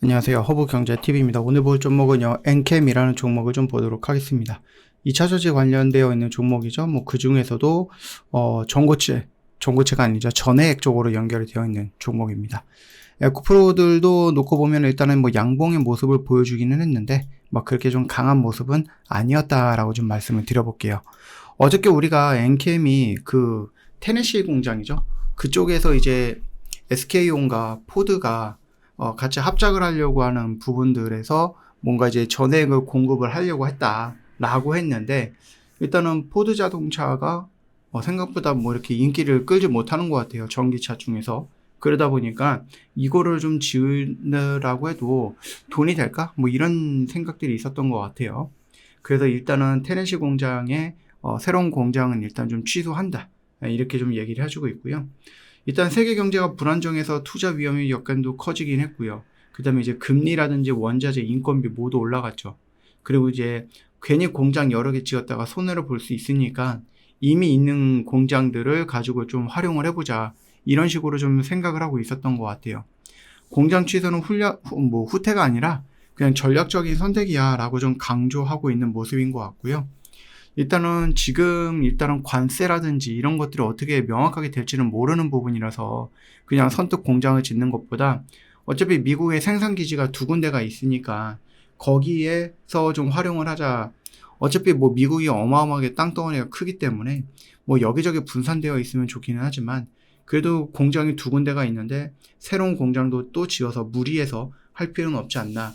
안녕하세요. 허브경제TV입니다. 오늘 볼 종목은요, 엔캠이라는 종목을 좀 보도록 하겠습니다. 2차 전지 관련되어 있는 종목이죠. 그 중에서도, 전고체가 아니죠. 전해액 쪽으로 연결이 되어 있는 종목입니다. 에코프로들도 놓고 보면 일단은 양봉의 모습을 보여주기는 했는데, 그렇게 좀 강한 모습은 아니었다라고 좀 말씀을 드려볼게요. 어저께 우리가 엔캠이 테네시 공장이죠. 그쪽에서 이제 SK온과 포드가 같이 합작을 하려고 하는 부분들에서 뭔가 이제 전액을 공급을 하려고 했다라고 했는데, 일단은 포드 자동차가 생각보다 이렇게 인기를 끌지 못하는 것 같아요. 전기차 중에서. 그러다 보니까 이거를 좀 지으라고 해도 돈이 될까? 이런 생각들이 있었던 것 같아요. 그래서 일단은 테네시 공장의 새로운 공장은 일단 좀 취소한다. 이렇게 좀 얘기를 해주고 있고요. 일단 세계 경제가 불안정해서 투자 위험의 여건도 커지긴 했고요. 그 다음에 이제 금리라든지 원자재, 인건비 모두 올라갔죠. 그리고 이제 괜히 공장 여러 개 지었다가 손해를 볼 수 있으니까 이미 있는 공장들을 가지고 좀 활용을 해보자. 이런 식으로 좀 생각을 하고 있었던 것 같아요. 공장 취소는 후퇴가 아니라 그냥 전략적인 선택이야 라고 좀 강조하고 있는 모습인 것 같고요. 일단은 관세라든지 이런 것들이 어떻게 명확하게 될지는 모르는 부분이라서 그냥 선뜻 공장을 짓는 것보다 어차피 미국의 생산 기지가 두 군데가 있으니까 거기에서 좀 활용을 하자. 어차피 미국이 어마어마하게 땅덩어리가 크기 때문에 여기저기 분산되어 있으면 좋기는 하지만 그래도 공장이 두 군데가 있는데 새로운 공장도 또 지어서 무리해서 할 필요는 없지 않나.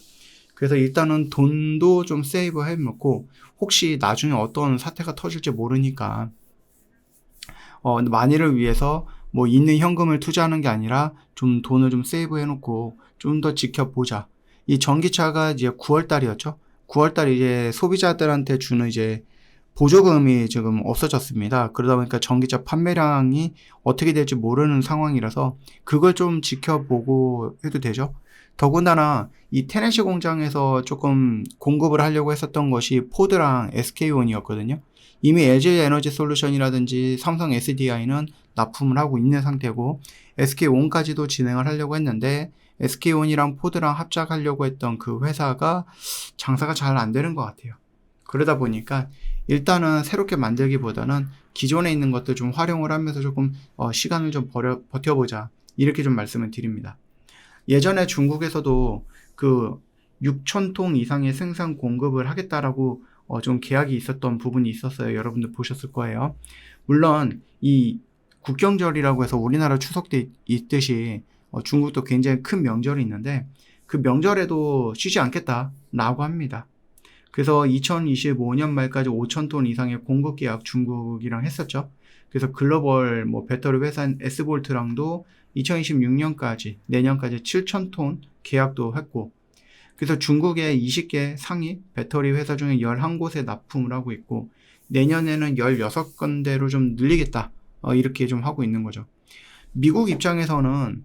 그래서 일단은 돈도 좀 세이브 해놓고 혹시 나중에 어떤 사태가 터질지 모르니까 만일을 위해서 있는 현금을 투자하는 게 아니라 좀 돈을 좀 세이브 해놓고 좀 더 지켜보자. 이 전기차가 이제 9월 달이었죠. 9월 달 이제 소비자들한테 주는 이제 보조금이 지금 없어졌습니다. 그러다 보니까 전기차 판매량이 어떻게 될지 모르는 상황이라서 그걸 좀 지켜보고 해도 되죠. 더군다나 이 테네시 공장에서 조금 공급을 하려고 했었던 것이 포드랑 SK온이었거든요. 이미 LG 에너지 솔루션이라든지 삼성 SDI는 납품을 하고 있는 상태고 SK온까지도 진행을 하려고 했는데 SK온이랑 포드랑 합작하려고 했던 그 회사가 장사가 잘 안 되는 것 같아요. 그러다 보니까 일단은 새롭게 만들기보다는 기존에 있는 것들 좀 활용을 하면서 조금 시간을 좀 버텨보자. 이렇게 좀 말씀을 드립니다. 예전에 중국에서도 6,000통 이상의 생산 공급을 하겠다라고 좀 계약이 있었던 부분이 있었어요. 여러분들 보셨을 거예요. 물론 이 국경절이라고 해서 우리나라 추석 때 있듯이 중국도 굉장히 큰 명절이 있는데 그 명절에도 쉬지 않겠다라고 합니다. 그래서 2025년 말까지 5,000톤 이상의 공급 계약 중국이랑 했었죠. 그래서 글로벌 배터리 회사인 S볼트랑도 2026년까지 내년까지 7,000톤 계약도 했고, 그래서 중국의 20개 상위 배터리 회사 중에 11곳에 납품을 하고 있고 내년에는 16군데로 좀 늘리겠다. 이렇게 좀 하고 있는 거죠. 미국 입장에서는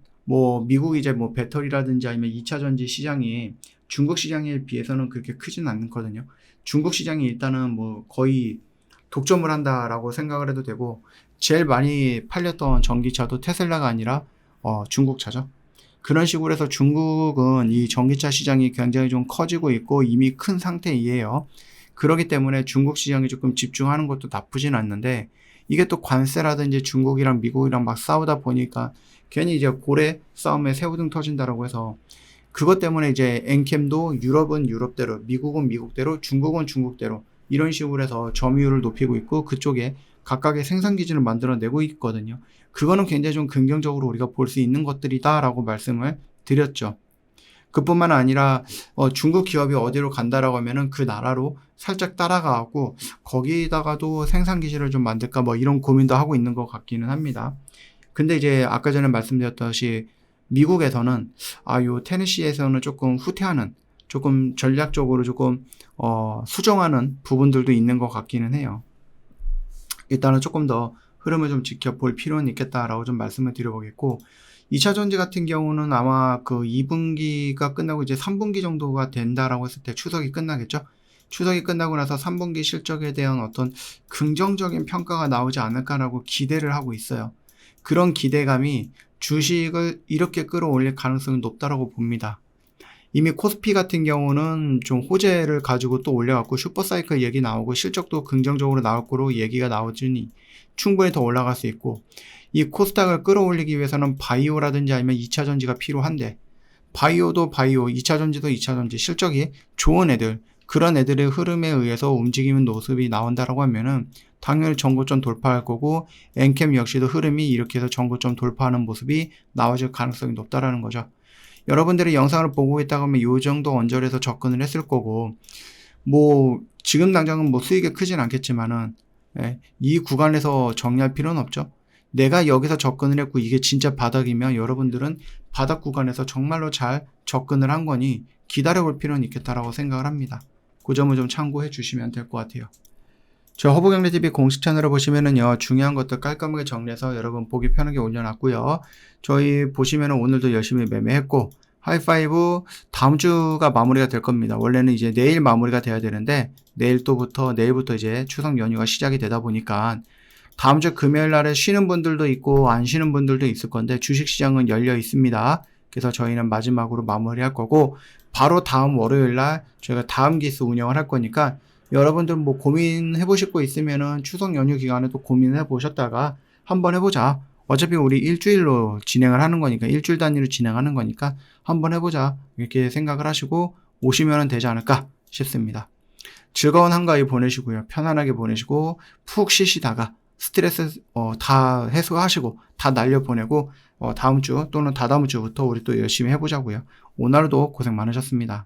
미국 이제 배터리라든지 아니면 2차 전지 시장이 중국 시장에 비해서는 그렇게 크진 않거든요. 중국 시장이 일단은 거의 독점을 한다라고 생각을 해도 되고 제일 많이 팔렸던 전기차도 테슬라가 아니라 중국 차죠. 그런 식으로 해서 중국은 이 전기차 시장이 굉장히 좀 커지고 있고 이미 큰 상태이에요. 그렇기 때문에 중국 시장에 조금 집중하는 것도 나쁘진 않는데 이게 또 관세라든지 중국이랑 미국이랑 막 싸우다 보니까 괜히 이제 고래 싸움에 새우등 터진다라고 해서 그것 때문에 이제 엔캠도 유럽은 유럽대로, 미국은 미국대로, 중국은 중국대로 이런 식으로 해서 점유율을 높이고 있고 그쪽에 각각의 생산 기지를 만들어내고 있거든요. 그거는 굉장히 좀 긍정적으로 우리가 볼 수 있는 것들이다라고 말씀을 드렸죠. 그뿐만 아니라 중국 기업이 어디로 간다라고 하면은 그 나라로 살짝 따라가고 거기다가도 생산 기지를 좀 만들까 이런 고민도 하고 있는 것 같기는 합니다. 근데 이제 아까 전에 말씀드렸듯이 미국에서는 요 테네시에서는 조금 후퇴하는 조금 전략적으로 조금 수정하는 부분들도 있는 것 같기는 해요. 일단은 조금 더 흐름을 좀 지켜볼 필요는 있겠다라고 좀 말씀을 드려보겠고 2차 전지 같은 경우는 아마 2분기가 끝나고 이제 3분기 정도가 된다라고 했을 때 추석이 끝나겠죠. 추석이 끝나고 나서 3분기 실적에 대한 어떤 긍정적인 평가가 나오지 않을까라고 기대를 하고 있어요. 그런 기대감이 주식을 이렇게 끌어올릴 가능성이 높다라고 봅니다. 이미 코스피 같은 경우는 좀 호재를 가지고 또 올려갖고 슈퍼사이클 얘기 나오고 실적도 긍정적으로 나올 거로 얘기가 나오더니 충분히 더 올라갈 수 있고, 이 코스닥을 끌어올리기 위해서는 바이오라든지 아니면 2차전지가 필요한데, 바이오도 바이오, 2차전지도 2차전지, 실적이 좋은 애들, 그런 애들의 흐름에 의해서 움직이는 모습이 나온다라고 하면은 당연히 전고점 돌파할 거고, 엔캠 역시도 흐름이 이렇게 해서 전고점 돌파하는 모습이 나와줄 가능성이 높다라는 거죠. 여러분들이 영상을 보고 있다가 하면 요 정도 언저리에서 접근을 했을 거고, 뭐 지금 당장은 뭐 수익이 크진 않겠지만은 이 구간에서 정리할 필요는 없죠. 내가 여기서 접근을 했고 이게 진짜 바닥이면 여러분들은 바닥 구간에서 정말로 잘 접근을 한 거니 기다려 볼 필요는 있겠다라고 생각을 합니다. 그 점을 좀 참고해 주시면 될 것 같아요. 저 허브경제TV 공식 채널을 보시면은요, 중요한 것들 깔끔하게 정리해서 여러분 보기 편하게 올려놨고요. 저희 보시면은 오늘도 열심히 매매했고, 하이파이브 다음 주가 마무리가 될 겁니다. 원래는 이제 내일 마무리가 돼야 되는데, 내일부터 이제 추석 연휴가 시작이 되다 보니까 다음 주 금요일 날에 쉬는 분들도 있고 안 쉬는 분들도 있을 건데, 주식시장은 열려 있습니다. 그래서 저희는 마지막으로 마무리할 거고, 바로 다음 월요일 날 저희가 다음 기수 운영을 할 거니까, 여러분들 뭐 고민해 보실 거 있으면은 추석 연휴 기간에 또 고민해 보셨다가 한번 해보자. 어차피 우리 일주일로 진행을 하는 거니까, 일주일 단위로 진행하는 거니까 한번 해보자. 이렇게 생각을 하시고 오시면 되지 않을까 싶습니다. 즐거운 한가위 보내시고요. 편안하게 보내시고 푹 쉬시다가 스트레스 다 해소하시고 다 날려보내고 다음 주 또는 다다음 주부터 우리 또 열심히 해보자고요. 오늘도 고생 많으셨습니다.